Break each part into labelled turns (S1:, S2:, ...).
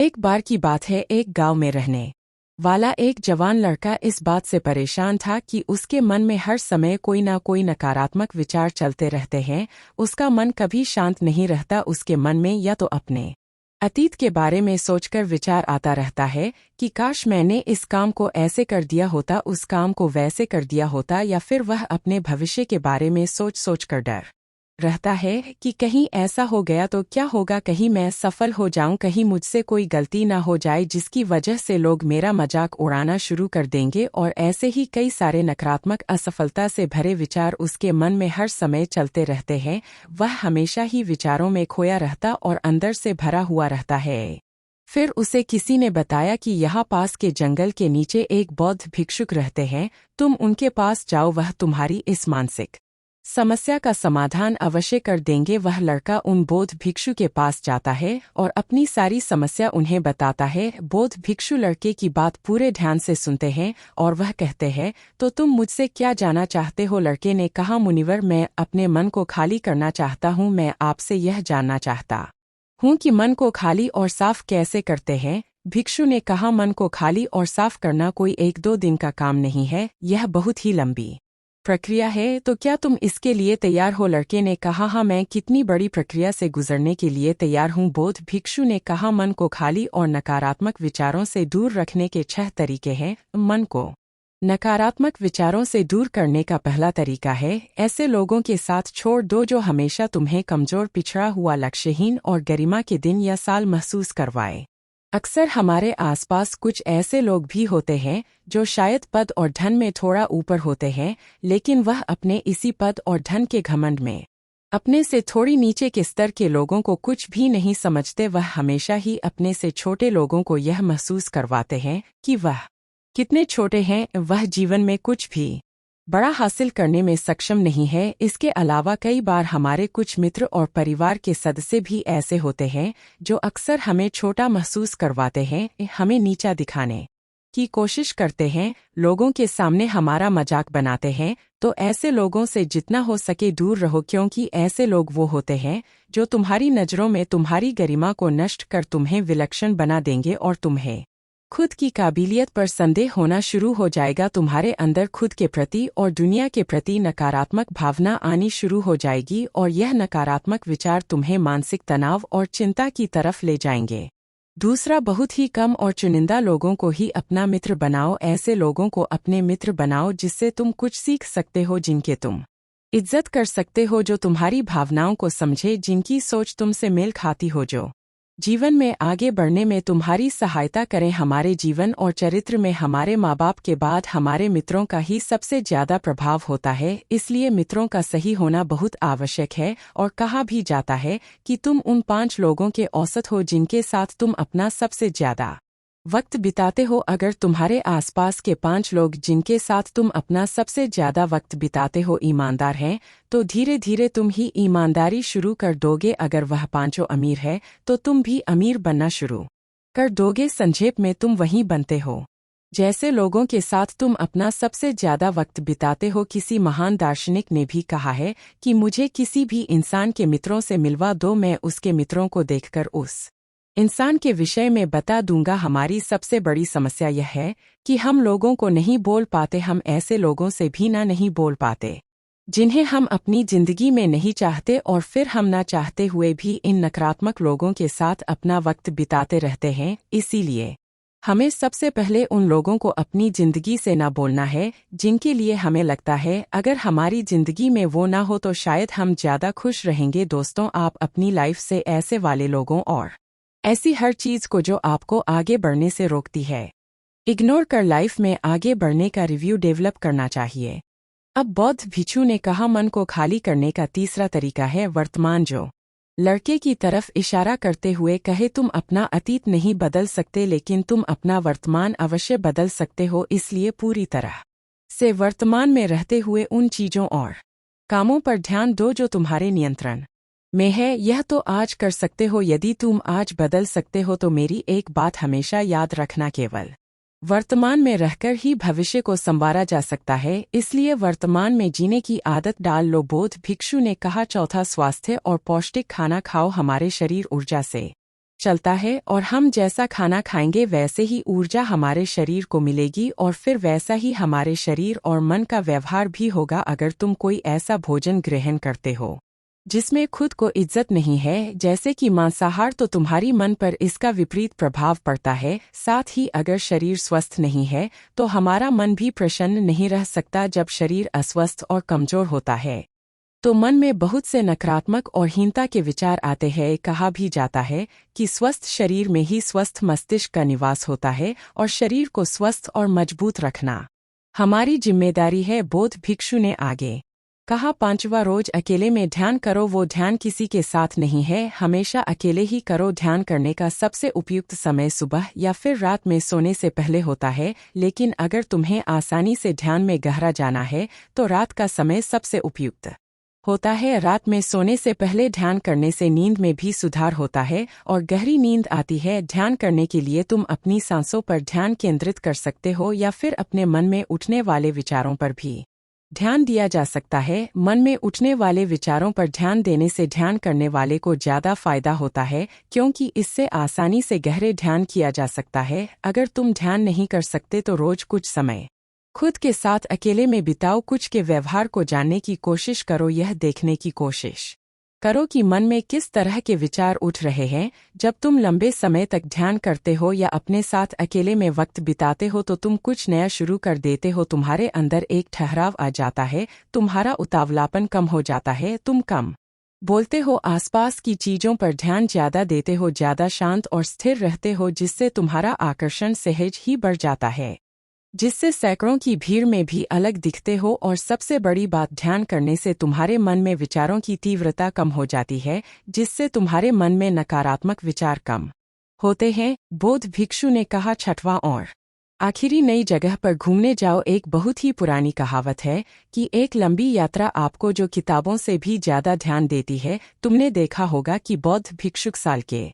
S1: एक बार की बात है, एक गांव में रहने वाला एक जवान लड़का इस बात से परेशान था कि उसके मन में हर समय कोई ना कोई नकारात्मक विचार चलते रहते हैं। उसका मन कभी शांत नहीं रहता। उसके मन में या तो अपने अतीत के बारे में सोचकर विचार आता रहता है कि काश मैंने इस काम को ऐसे कर दिया होता, उस काम को वैसे कर दिया होता, या फिर वह अपने भविष्य के बारे में सोच सोच कर डर रहता है कि कहीं ऐसा हो गया तो क्या होगा, कहीं मैं सफल हो जाऊं, कहीं मुझसे कोई गलती ना हो जाए जिसकी वजह से लोग मेरा मजाक उड़ाना शुरू कर देंगे। और ऐसे ही कई सारे नकारात्मक असफलता से भरे विचार उसके मन में हर समय चलते रहते हैं। वह हमेशा ही विचारों में खोया रहता और अंदर से भरा हुआ रहता है। फिर उसे किसी ने बताया कि यहाँ पास के जंगल के नीचे एक बौद्ध भिक्षुक रहते हैं, तुम उनके पास जाओ, वह तुम्हारी इस मानसिक समस्या का समाधान अवश्य कर देंगे। वह लड़का उन बौद्ध भिक्षु के पास जाता है और अपनी सारी समस्या उन्हें बताता है। बौद्ध भिक्षु लड़के की बात पूरे ध्यान से सुनते हैं और वह कहते हैं, तो तुम मुझसे क्या जानना चाहते हो? लड़के ने कहा, मुनिवर, मैं अपने मन को खाली करना चाहता हूँ। मैं आपसे यह जानना चाहता हूँ कि मन को खाली और साफ कैसे करते हैं? भिक्षु ने कहा, मन को खाली और साफ करना कोई 1-2 दिन का काम नहीं है, यह बहुत ही लंबी प्रक्रिया है। तो क्या तुम इसके लिए तैयार हो? लड़के ने कहा, हाँ, मैं कितनी बड़ी प्रक्रिया से गुजरने के लिए तैयार हूँ। बौद्ध भिक्षु ने कहा, मन को खाली और नकारात्मक विचारों से दूर रखने के 6 तरीके हैं। मन को नकारात्मक विचारों से दूर करने का पहला तरीका है, ऐसे लोगों के साथ छोड़ दो जो हमेशा तुम्हें कमजोर, पिछड़ा हुआ, लक्ष्यहीन और गरिमा के दिन या साल महसूस करवाए। अक्सर हमारे आसपास कुछ ऐसे लोग भी होते हैं जो शायद पद और धन में थोड़ा ऊपर होते हैं, लेकिन वह अपने इसी पद और धन के घमंड में अपने से थोड़ी नीचे के स्तर के लोगों को कुछ भी नहीं समझते। वह हमेशा ही अपने से छोटे लोगों को यह महसूस करवाते हैं कि वह कितने छोटे हैं, वह जीवन में कुछ भी बड़ा हासिल करने में सक्षम नहीं है। इसके अलावा कई बार हमारे कुछ मित्र और परिवार के सदस्य भी ऐसे होते हैं जो अक्सर हमें छोटा महसूस करवाते हैं, हमें नीचा दिखाने की कोशिश करते हैं, लोगों के सामने हमारा मजाक बनाते हैं। तो ऐसे लोगों से जितना हो सके दूर रहो, क्योंकि ऐसे लोग वो होते हैं जो तुम्हारी नज़रों में तुम्हारी गरिमा को नष्ट कर तुम्हें विलक्षण बना देंगे और तुम्हें खुद की काबिलियत पर संदेह होना शुरू हो जाएगा। तुम्हारे अंदर खुद के प्रति और दुनिया के प्रति नकारात्मक भावना आनी शुरू हो जाएगी और यह नकारात्मक विचार तुम्हें मानसिक तनाव और चिंता की तरफ ले जाएंगे। दूसरा, बहुत ही कम और चुनिंदा लोगों को ही अपना मित्र बनाओ। ऐसे लोगों को अपने मित्र बनाओ जिससे तुम कुछ सीख सकते हो, जिनके तुम इज्जत कर सकते हो, जो तुम्हारी भावनाओं को समझे, जिनकी सोच तुमसे मेल खाती हो, जो जीवन में आगे बढ़ने में तुम्हारी सहायता करें। हमारे जीवन और चरित्र में हमारे माँ बाप के बाद हमारे मित्रों का ही सबसे ज्यादा प्रभाव होता है, इसलिए मित्रों का सही होना बहुत आवश्यक है। और कहा भी जाता है कि तुम उन 5 लोगों के औसत हो जिनके साथ तुम अपना सबसे ज्यादा वक्त बिताते हो। अगर तुम्हारे आसपास के 5 लोग जिनके साथ तुम अपना सबसे ज्यादा वक्त बिताते हो ईमानदार हैं, तो धीरे धीरे तुम ही ईमानदारी शुरू कर दोगे। अगर वह 5 अमीर है तो तुम भी अमीर बनना शुरू कर दोगे। संक्षेप में, तुम वही बनते हो जैसे लोगों के साथ तुम अपना सबसे ज्यादा वक्त बिताते हो। किसी महान दार्शनिक ने भी कहा है कि मुझे किसी भी इंसान के मित्रों से मिलवा दो, मैं उसके मित्रों को देखकर उस इंसान के विषय में बता दूंगा। हमारी सबसे बड़ी समस्या यह है कि हम लोगों को नहीं बोल पाते। हम ऐसे लोगों से भी नहीं बोल पाते जिन्हें हम अपनी जिंदगी में नहीं चाहते, और फिर हम ना चाहते हुए भी इन नकारात्मक लोगों के साथ अपना वक्त बिताते रहते हैं। इसीलिए हमें सबसे पहले उन लोगों को अपनी जिंदगी से ना बोलना है जिनके लिए हमें लगता है अगर हमारी जिंदगी में वो ना हो तो शायद हम ज्यादा खुश रहेंगे। दोस्तों, आप अपनी लाइफ से ऐसे वाले लोगों और ऐसी हर चीज को जो आपको आगे बढ़ने से रोकती है इग्नोर कर लाइफ में आगे बढ़ने का रिव्यू डेवलप करना चाहिए। अब बौद्ध भिक्षु ने कहा, मन को खाली करने का तीसरा तरीका है वर्तमान। जो लड़के की तरफ इशारा करते हुए कहे, तुम अपना अतीत नहीं बदल सकते, लेकिन तुम अपना वर्तमान अवश्य बदल सकते हो। इसलिए पूरी तरह से वर्तमान में रहते हुए उन चीजों और कामों पर ध्यान दो जो तुम्हारे नियंत्रण में है। यह तो आज कर सकते हो। यदि तुम आज बदल सकते हो तो मेरी एक बात हमेशा याद रखना, केवल वर्तमान में रहकर ही भविष्य को संवारा जा सकता है। इसलिए वर्तमान में जीने की आदत डाल लो। बौद्ध भिक्षु ने कहा, चौथा, स्वास्थ्य और पौष्टिक खाना खाओ। हमारे शरीर ऊर्जा से चलता है और हम जैसा खाना खाएंगे वैसे ही ऊर्जा हमारे शरीर को मिलेगी और फिर वैसा ही हमारे शरीर और मन का व्यवहार भी होगा। अगर तुम कोई ऐसा भोजन ग्रहण करते हो जिसमें खुद को इज्जत नहीं है, जैसे कि मांसाहार, तो तुम्हारी मन पर इसका विपरीत प्रभाव पड़ता है। साथ ही अगर शरीर स्वस्थ नहीं है तो हमारा मन भी प्रसन्न नहीं रह सकता। जब शरीर अस्वस्थ और कमजोर होता है तो मन में बहुत से नकारात्मक और हीनता के विचार आते हैं। कहा भी जाता है कि स्वस्थ शरीर में ही स्वस्थ मस्तिष्क का निवास होता है और शरीर को स्वस्थ और मजबूत रखना हमारी जिम्मेदारी है। बौद्ध भिक्षु ने आगे कहा, 5वां रोज अकेले में ध्यान करो। वो ध्यान किसी के साथ नहीं है, हमेशा अकेले ही करो। ध्यान करने का सबसे उपयुक्त समय सुबह या फिर रात में सोने से पहले होता है, लेकिन अगर तुम्हें आसानी से ध्यान में गहरा जाना है तो रात का समय सबसे उपयुक्त होता है। रात में सोने से पहले ध्यान करने से नींद में भी सुधार होता है और गहरी नींद आती है। ध्यान करने के लिए तुम अपनी सांसों पर ध्यान केंद्रित कर सकते हो या फिर अपने मन में उठने वाले विचारों पर भी ध्यान दिया जा सकता है। मन में उठने वाले विचारों पर ध्यान देने से ध्यान करने वाले को ज़्यादा फायदा होता है, क्योंकि इससे आसानी से गहरे ध्यान किया जा सकता है। अगर तुम ध्यान नहीं कर सकते तो रोज कुछ समय खुद के साथ अकेले में बिताओ। कुछ के व्यवहार को जानने की कोशिश करो, यह देखने की कोशिश करो कि मन में किस तरह के विचार उठ रहे हैं। जब तुम लंबे समय तक ध्यान करते हो या अपने साथ अकेले में वक्त बिताते हो तो तुम कुछ नया शुरू कर देते हो। तुम्हारे अंदर एक ठहराव आ जाता है, तुम्हारा उतावलापन कम हो जाता है, तुम कम बोलते हो, आसपास की चीजों पर ध्यान ज्यादा देते हो, ज्यादा शांत और स्थिर रहते हो, जिससे तुम्हारा आकर्षण सहज ही बढ़ जाता है, जिससे सैकड़ों की भीड़ में भी अलग दिखते हो। और सबसे बड़ी बात, ध्यान करने से तुम्हारे मन में विचारों की तीव्रता कम हो जाती है, जिससे तुम्हारे मन में नकारात्मक विचार कम होते हैं। बौद्ध भिक्षु ने कहा, 6वां और आखिरी, नई जगह पर घूमने जाओ। एक बहुत ही पुरानी कहावत है कि एक लंबी यात्रा आपको जो किताबों से भी ज्यादा ध्यान देती है। तुमने देखा होगा कि बौद्ध भिक्षुक साल के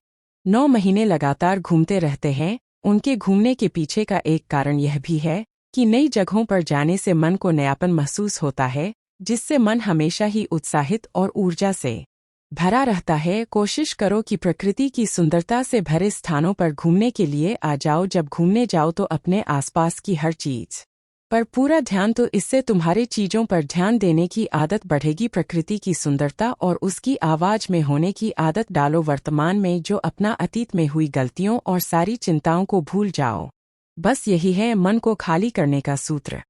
S1: 9 महीने लगातार घूमते रहते हैं। उनके घूमने के पीछे का एक कारण यह भी है कि नई जगहों पर जाने से मन को नयापन महसूस होता है, जिससे मन हमेशा ही उत्साहित और ऊर्जा से भरा रहता है। कोशिश करो कि प्रकृति की सुंदरता से भरे स्थानों पर घूमने के लिए आ जाओ। जब घूमने जाओ तो अपने आसपास की हर चीज पर पूरा ध्यान, तो इससे तुम्हारे चीजों पर ध्यान देने की आदत बढ़ेगी। प्रकृति की सुंदरता और उसकी आवाज में होने की आदत डालो। वर्तमान में जो अपना अतीत में हुई गलतियों और सारी चिंताओं को भूल जाओ। बस यही है मन को खाली करने का सूत्र।